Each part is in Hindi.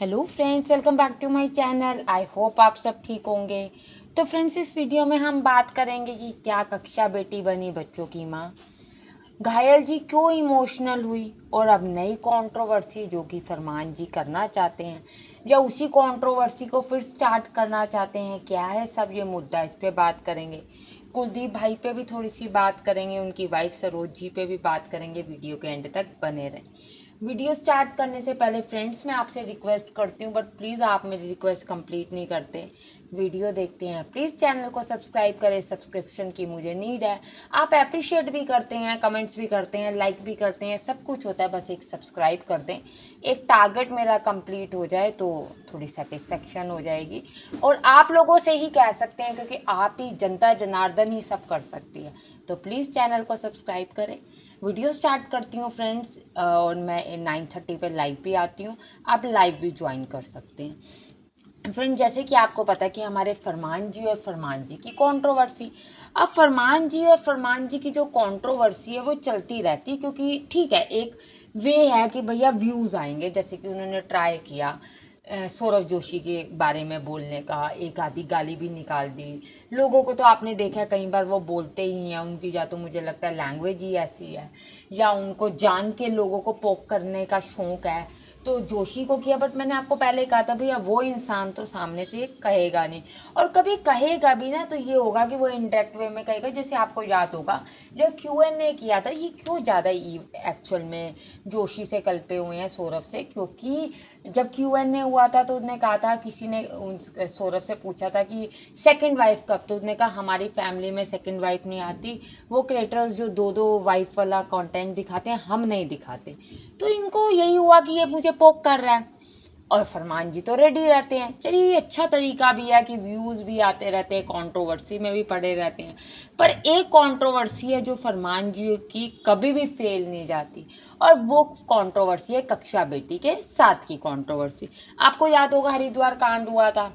Hello friends, welcome back to my channel. I hope आप सब ठीक होंगे। तो फ्रेंड्स, इस वीडियो में हम बात करेंगे कि क्या कक्षा बेटी बनी बच्चों की माँ, घायल जी क्यों इमोशनल हुई, और अब नई कंट्रोवर्सी जो कि फरमान जी करना चाहते हैं या उसी कंट्रोवर्सी को फिर स्टार्ट करना चाहते हैं, क्या है सब ये मुद्दा, इस पे बात करेंगे। कुलदीप भाई पे भी थोड़ी सी बात करेंगे, उनकी वाइफ सरोज जी पे भी बात करेंगे। वीडियो के एंड तक बने रहें। वीडियो स्टार्ट करने से पहले फ्रेंड्स मैं आपसे रिक्वेस्ट करती हूँ, बट प्लीज़ आप मेरी रिक्वेस्ट कंप्लीट नहीं करते। वीडियो देखते हैं प्लीज़ चैनल को सब्सक्राइब करें, सब्सक्रिप्शन की मुझे नीड है। आप अप्रिशिएट भी करते हैं, कमेंट्स भी करते हैं, लाइक भी करते हैं, सब कुछ होता है, बस एक सब्सक्राइब कर दें। एक टारगेट मेरा कंप्लीट हो जाए तो थोड़ी सेटिस्फेक्शन हो जाएगी। और आप लोगों से ही कह सकते हैं, क्योंकि आप ही जनता जनार्दन ही सब कर सकती है। तो प्लीज़ चैनल को सब्सक्राइब करें। वीडियो स्टार्ट करती हूँ फ्रेंड्स, और मैं 9:30 पे लाइव भी आती हूँ, आप लाइव भी ज्वाइन कर सकते हैं। फ्रेंड, जैसे कि आपको पता है कि हमारे फरमान जी और फरमान जी की कंट्रोवर्सी, अब फरमान जी और फरमान जी की जो कंट्रोवर्सी है वो चलती रहती है, क्योंकि ठीक है, एक वे है कि भैया व्यूज़ आएंगे। जैसे कि उन्होंने ट्राई किया सौरभ जोशी के बारे में बोलने का, एक आधी गाली भी निकाल दी। लोगों को तो आपने देखा कई बार वो बोलते ही हैं, उनकी या तो मुझे लगता है लैंग्वेज ही ऐसी है, या उनको जान के लोगों को पोक करने का शौक है। तो जोशी को किया, बट मैंने आपको पहले कहा था भैया वो इंसान तो सामने से कहेगा नहीं, और कभी कहेगा भी ना तो ये होगा कि वो इंडायरेक्ट वे में कहेगा। जैसे आपको याद होगा जब Q&A किया था, ये क्यों ज़्यादा एक्चुअल में जोशी से कल्पे हुए हैं सौरभ से, क्योंकि जब Q&A हुआ था तो उसने कहा था, किसी ने सौरभ से पूछा था कि सेकंड वाइफ कब, तो उसने कहा हमारी फैमिली में सेकंड वाइफ नहीं आती, वो क्रिएटर्स जो दो दो वाइफ वाला कंटेंट दिखाते हैं हम नहीं दिखाते। तो इनको यही हुआ कि ये मुझे पोक कर रहा है, और फरमान जी तो रेडी रहते हैं। चलिए, ये अच्छा तरीका भी है कि व्यूज़ भी आते रहते हैं, कंट्रोवर्सी में भी पड़े रहते हैं। पर एक कंट्रोवर्सी है जो फरमान जी की कभी भी फेल नहीं जाती, और वो कंट्रोवर्सी है कक्षा बेटी के साथ की कंट्रोवर्सी। आपको याद होगा हरिद्वार कांड हुआ था,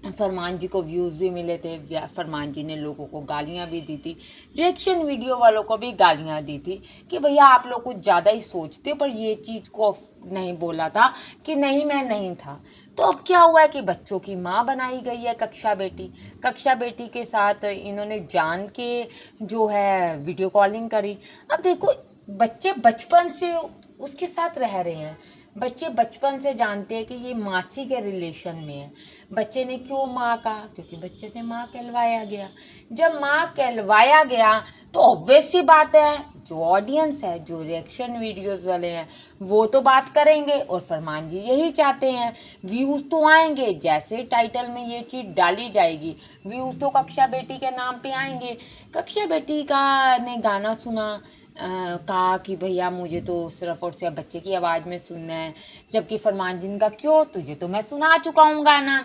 फरमान जी को व्यूज़ भी मिले थे, फरमान जी ने लोगों को गालियाँ भी दी थी, रिएक्शन वीडियो वालों को भी गालियाँ दी थी कि भैया आप लोग कुछ ज़्यादा ही सोचते हो, पर ये चीज़ को नहीं बोला था कि नहीं मैं नहीं था। तो अब क्या हुआ है कि बच्चों की माँ बनाई गई है कक्षा बेटी। कक्षा बेटी के साथ इन्होंने जान के जो है वीडियो कॉलिंग करी। अब देखो, बच्चे बचपन से उसके साथ रह रहे हैं, बच्चे बचपन से जानते हैं कि ये मासी के रिलेशन में है। बच्चे ने क्यों माँ कहा, क्योंकि बच्चे से माँ कहलवाया गया। जब माँ कहलवाया गया तो ऑब्वियस सी बात है, जो ऑडियंस है, जो रिएक्शन वीडियोस वाले हैं, वो तो बात करेंगे, और फरमान जी यही चाहते हैं। व्यूज़ तो आएंगे, जैसे टाइटल में ये चीज़ डाली जाएगी व्यूज़ तो कक्षा बेटी के नाम पे आएंगे। कक्षा बेटी का ने गाना सुना, कहा कि भैया मुझे तो सिर्फ और सिर्फ बच्चे की आवाज़ में सुनना है, जबकि फरमान जिनका क्यों, तुझे तो मैं सुना चुका हूँ गाना,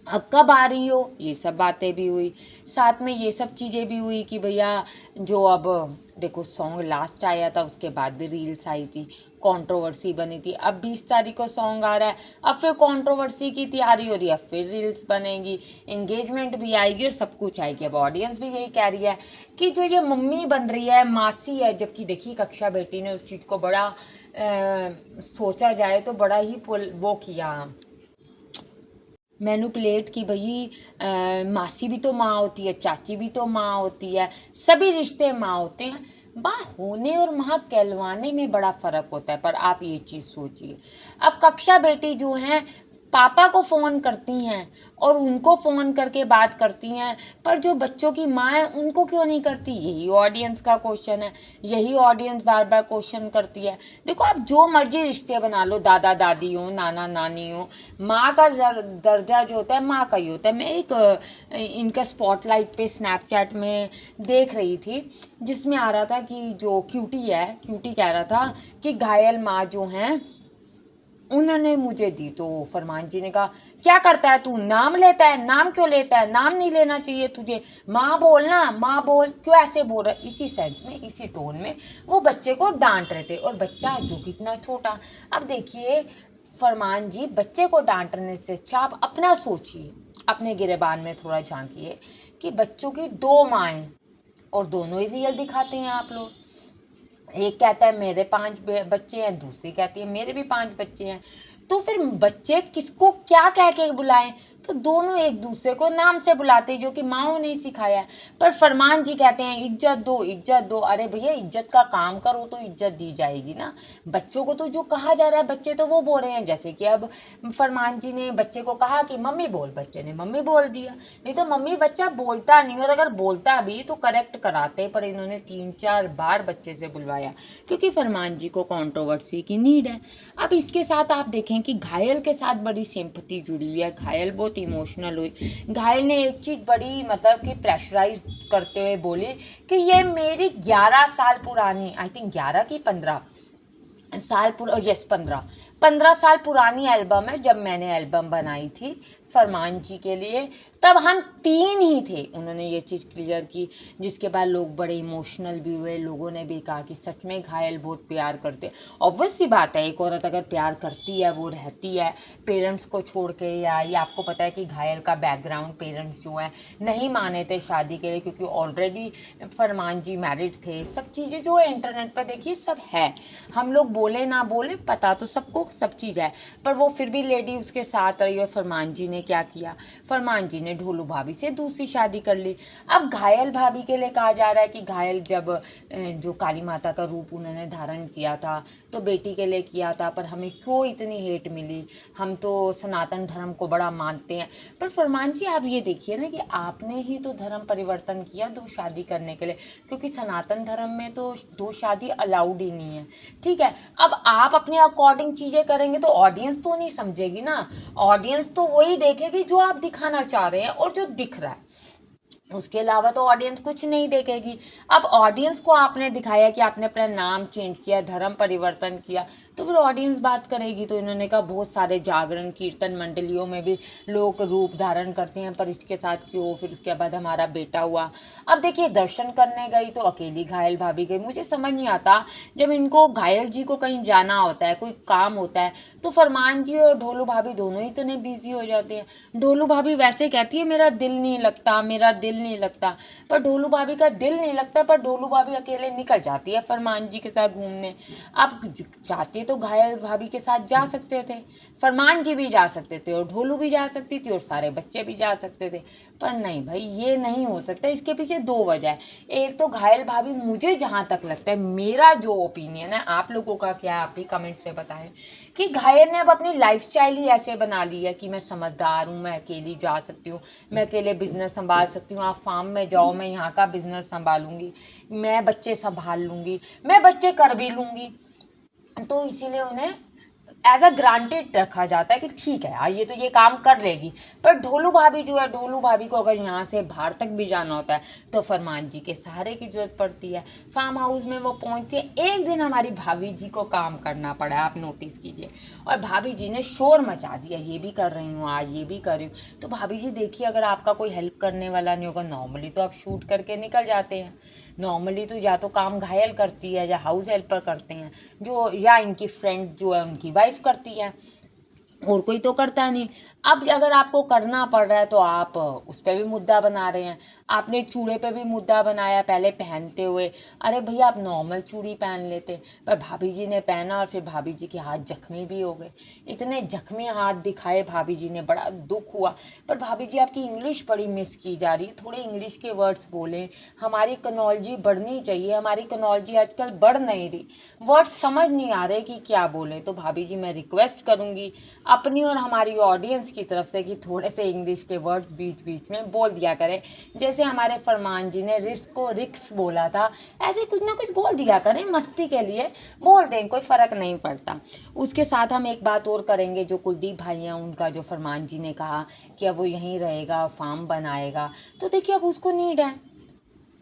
अब कब आ रही हो। ये सब बातें भी हुई, साथ में ये सब चीज़ें भी हुई कि भैया जो अब देखो सॉन्ग लास्ट आया था, उसके बाद भी रील्स आई थी, कंट्रोवर्सी बनी थी। अब 20 तारीख को सॉन्ग आ रहा है, अब फिर कंट्रोवर्सी की तैयारी हो रही है, फिर रील्स बनेगी, एंगेजमेंट भी आएगी और सब कुछ आएगी। अब ऑडियंस भी यही कह रही है कि जो ये मम्मी बन रही है मासी है, जबकि देखिए कक्षा बेटी ने उस चीज़ को बड़ा सोचा जाए तो बड़ा ही वो किया, मैनुपुलेट की भाई, मासी भी तो माँ होती है, चाची भी तो माँ होती है, सभी रिश्ते माँ होते हैं। माँ होने और माँ कहलवाने में बड़ा फ़र्क होता है। पर आप ये चीज़ सोचिए, अब कक्षा बेटी जो हैं पापा को फ़ोन करती हैं और उनको फ़ोन करके बात करती हैं, पर जो बच्चों की माँ है उनको क्यों नहीं करती, यही ऑडियंस का क्वेश्चन है। यही ऑडियंस बार बार क्वेश्चन करती है। देखो, आप जो मर्जी रिश्ते बना लो, दादा दादी हो, नाना नानी हो, माँ का दर्जा जो होता है माँ का ही होता है। मैं एक इनका स्पॉटलाइट पे स्नैपचैट में देख रही थी, जिसमें आ रहा था कि जो क्यूटी है, क्यूटी कह रहा था कि घायल माँ जो हैं उन्होंने मुझे दी। तो फरमान जी ने कहा क्या करता है तू, नाम लेता है, नाम क्यों लेता है, नाम नहीं लेना चाहिए तुझे, माँ बोलना, माँ बोल, क्यों ऐसे बोल रहा है। इसी सेंस में, इसी टोन में वो बच्चे को डांट रहे थे, और बच्चा जो कितना छोटा। अब देखिए फरमान जी, बच्चे को डांटने से अच्छा आप अपना सोचिए, अपने गिरेबान में थोड़ा झांकिए कि बच्चों की दो माएँ, और दोनों ही रियल दिखाते हैं आप लोग। एक कहता है मेरे 5 बच्चे हैं, दूसरी कहती है मेरे भी 5 बच्चे हैं। तो फिर बच्चे किसको क्या कह के बुलाएं? तो दोनों एक दूसरे को नाम से बुलाते, जो कि माँओं ने सिखाया है। पर फरमान जी कहते हैं इज्जत दो, इज्जत दो। अरे भैया, इज्जत का काम करो तो इज्जत दी जाएगी ना। बच्चों को तो जो कहा जा रहा है, बच्चे तो वो बोल रहे हैं। जैसे कि अब फरमान जी ने बच्चे को कहा कि मम्मी बोल, बच्चे ने मम्मी बोल दिया। नहीं तो मम्मी बच्चा बोलता नहीं, और अगर बोलता भी तो करेक्ट कराते। पर इन्होंने 3-4 बार बच्चे से बुलवाया, क्योंकि फरमान जी को कंट्रोवर्सी की नीड है। अब इसके साथ आप देखें कि घायल के साथ बड़ी सिंपैथी जुड़ी हुई है। घायल बहुत इमोशनल हुई। घायल ने एक चीज़ बड़ी मतलब कि प्रेशराइज करते हुए बोली कि ये मेरी 11 साल पुरानी, आई थिंक 11 की 15 साल 15 साल पुरानी एल्बम है। जब मैंने एल्बम बनाई थी फरमान जी के लिए, तब हम 3 ही थे। उन्होंने ये चीज़ क्लियर की, जिसके बाद लोग बड़े इमोशनल भी हुए। लोगों ने भी कहा कि सच में घायल बहुत प्यार करते। ऑब्वियस सी बात है, एक औरत अगर प्यार करती है, वो रहती है पेरेंट्स को छोड़ के। या ये आपको पता है कि घायल का बैकग्राउंड, पेरेंट्स जो है नहीं माने थे शादी के लिए, क्योंकि ऑलरेडी फरमान जी मैरिड थे। सब चीज़ें जो है इंटरनेट पर देखिए सब है, हम लोग बोले ना बोले पता तो सबको सब चीज़ है। पर वो फिर भी लेडी उसके साथ रही। और फरमान जी ने क्या किया, फरमान जी ने ढोलू भाभी से दूसरी शादी कर ली। अब घायल भाभी के लिए कहा जा रहा है कि घायल जब जो काली माता का रूप उन्होंने धारण किया था तो बेटी के लिए किया था, पर हमें क्यों इतनी हेट मिली? हम तो सनातन धर्म को बड़ा मानते हैं। पर फरमान जी आप ये देखिए ना कि आपने ही तो धर्म परिवर्तन किया 2 शादी करने के लिए, क्योंकि सनातन धर्म में तो 2 शादी अलाउड ही नहीं है। ठीक है, अब आप अपने अकॉर्डिंग चीज़ें करेंगे तो ऑडियंस तो नहीं समझेगी ना। ऑडियंस तो वही देखेगी जो आप दिखाना चाह रहे हैं और जो दिख रहा है, उसके अलावा तो ऑडियंस कुछ नहीं देखेगी। अब ऑडियंस को आपने दिखाया कि आपने अपना नाम चेंज किया, धर्म परिवर्तन किया, तो फिर ऑडियंस बात करेगी। तो इन्होंने कहा बहुत सारे जागरण कीर्तन मंडलियों में भी लोग रूप धारण करते हैं, पर इसके साथ क्यों? फिर उसके बाद हमारा बेटा हुआ। अब देखिए, दर्शन करने गई तो अकेली घायल भाभी गई। मुझे समझ नहीं आता, जब इनको घायल जी को कहीं जाना होता है, कोई काम होता है, तो फरमान जी और ढोलू भाभी दोनों ही तो नहीं बिजी हो जाते हैं। ढोलू भाभी वैसे कहती है मेरा दिल नहीं लगता, मेरा दिल नहीं लगता, पर ढोलू भाभी का दिल नहीं लगता, पर ढोलू भाभी अकेले निकल जाती है फरमान जी के साथ घूमने। आप चाहते तो घायल भाभी के साथ जा सकते थे, फरमान जी भी जा सकते थे, और ढोलू भी जा सकती थी, और सारे बच्चे भी जा सकते थे। पर नहीं भाई, ये नहीं हो सकता। इसके पीछे 2 वजह है। एक तो घायल भाभी, मुझे जहाँ तक लगता है, मेरा जो ओपिनियन है, आप लोगों का क्या है आप भी कमेंट्स में बताएं, कि घायल ने अब अपनी लाइफस्टाइल ही ऐसे बना ली है कि मैं समझदार हूँ, मैं अकेली जा सकती हूँ, मैं अकेले बिजनेस संभाल सकती हूँ। आप फार्म में जाओ, मैं यहाँ का बिजनेस संभालूंगी, मैं बच्चे संभाल लूँगी, मैं बच्चे कर भी लूँगी। तो इसीलिए उन्हें एज अ ग्रांटेड रखा जाता है कि ठीक है यार, ये तो ये काम कर लेगी। पर ढोलू भाभी जो है, ढोलू भाभी को अगर यहाँ से बाहर तक भी जाना होता है तो फरमान जी के सहारे की जरूरत पड़ती है। फार्म हाउस में वो पहुँचती है। एक दिन हमारी भाभी जी को काम करना पड़ा, आप नोटिस कीजिए, और भाभी जी ने शोर मचा दिया, ये भी कर रही हूँ आज, ये भी कर रही हूँ। तो भाभी जी देखिए, अगर आपका कोई हेल्प करने वाला नहीं होगा, नॉर्मली तो आप शूट करके निकल जाते हैं। नॉर्मली तो या तो काम घायल करती है, या हाउस हेल्पर करते हैं, जो या इनकी फ्रेंड जो है उनकी वाइफ करती है, और कोई तो करता नहीं। अब अगर आपको करना पड़ रहा है तो आप उस पर भी मुद्दा बना रहे हैं। आपने चूड़े पे भी मुद्दा बनाया पहले पहनते हुए। अरे भैया, आप नॉर्मल चूड़ी पहन लेते, पर भाभी जी ने पहना और फिर भाभी जी के हाथ जख्मी भी हो गए। इतने जख्मी हाथ दिखाए भाभी जी ने, बड़ा दुख हुआ। पर भाभी जी, आपकी इंग्लिश बड़ी मिस की जा रही है, थोड़े इंग्लिश के वर्ड्स बोलें। हमारी कनॉलजी बढ़नी चाहिए, हमारी कनॉलजी आजकल बढ़ नहीं रही, वर्ड्स समझ नहीं आ रहे कि क्या बोले। तो भाभी जी, मैं रिक्वेस्ट करूँगी अपनी और हमारी ऑडियंस की तरफ से कि थोड़े से इंग्लिश के वर्ड्स बीच बीच में बोल दिया करें। जैसे हमारे फरमान जी ने रिस्क को रिक्स बोला था, ऐसे कुछ ना कुछ बोल दिया करें, मस्ती के लिए बोल दें, कोई फ़र्क नहीं पड़ता। उसके साथ हम एक बात और करेंगे, जो कुलदीप भाई हैं उनका, जो फरमान जी ने कहा कि अब वो यहीं रहेगा, फार्म बनाएगा, तो देखिए अब उसको नीड है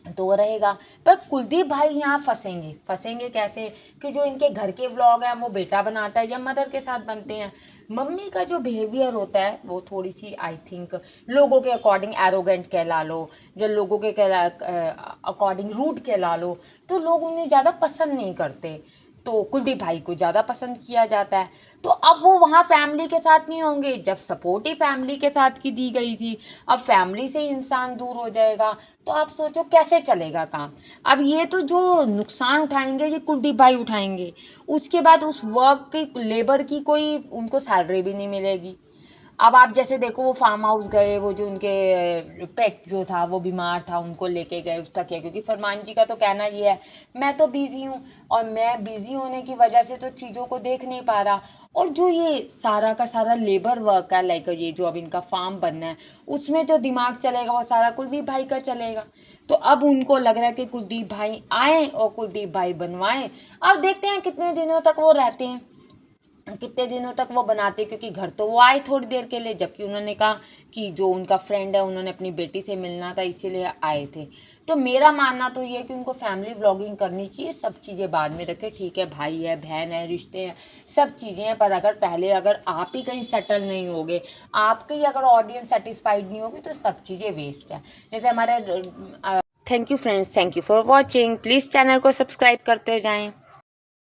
तो वो रहेगा। पर कुलदीप भाई यहाँ फंसेंगे कैसे? कि जो इनके घर के व्लॉग हैं वो बेटा बनाता है या मदर के साथ बनते हैं। मम्मी का जो बिहेवियर होता है वो थोड़ी सी, आई थिंक, लोगों के अकॉर्डिंग एरोगेंट कहला लो, या लोगों के अकॉर्डिंग रूड कहला लो, तो लोग उन्हें ज़्यादा पसंद नहीं करते। तो कुलदीप भाई को ज़्यादा पसंद किया जाता है। तो अब वो वहाँ फैमिली के साथ नहीं होंगे, जब सपोर्ट ही फैमिली के साथ की दी गई थी, अब फैमिली से ही इंसान दूर हो जाएगा, तो आप सोचो कैसे चलेगा काम। अब ये तो जो नुकसान उठाएंगे ये कुलदीप भाई उठाएंगे, उसके बाद उस वर्क की लेबर की कोई उनको सैलरी भी नहीं मिलेगी। अब आप जैसे देखो वो फार्म हाउस गए, वो जो उनके पेट जो था वो बीमार था, उनको लेके गए, उसका क्या, क्योंकि फरमान जी का तो कहना ये है मैं तो बिज़ी हूँ और मैं बिज़ी होने की वजह से तो चीज़ों को देख नहीं पा रहा। और जो ये सारा का सारा लेबर वर्क है, लाइक ये जो अब इनका फार्म बनना है, उसमें जो दिमाग चलेगा वो सारा कुलदीप भाई का चलेगा। तो अब उनको लग रहा है कि कुलदीप भाई आए और कुलदीप भाई बनवाएं। अब देखते हैं कितने दिनों तक वो रहते हैं, कितने दिनों तक वो बनाते, क्योंकि घर तो वो आए थोड़ी देर के लिए, जबकि उन्होंने कहा कि जो उनका फ्रेंड है उन्होंने अपनी बेटी से मिलना था इसीलिए आए थे। तो मेरा मानना तो ये है कि उनको फैमिली व्लॉगिंग करनी चाहिए, सब चीज़ें बाद में रखें, ठीक है भाई है बहन है रिश्ते हैं सब चीज़ें हैं, पर अगर पहले अगर आप ही कहीं सेटल नहीं होगे, आपकी अगर ऑडियंस सेटिस्फाइड नहीं होगी तो सब चीज़ें वेस्ट है। जैसे हमारे thank you friends, thank you for watching, please channel को सब्सक्राइब करते जाएँ।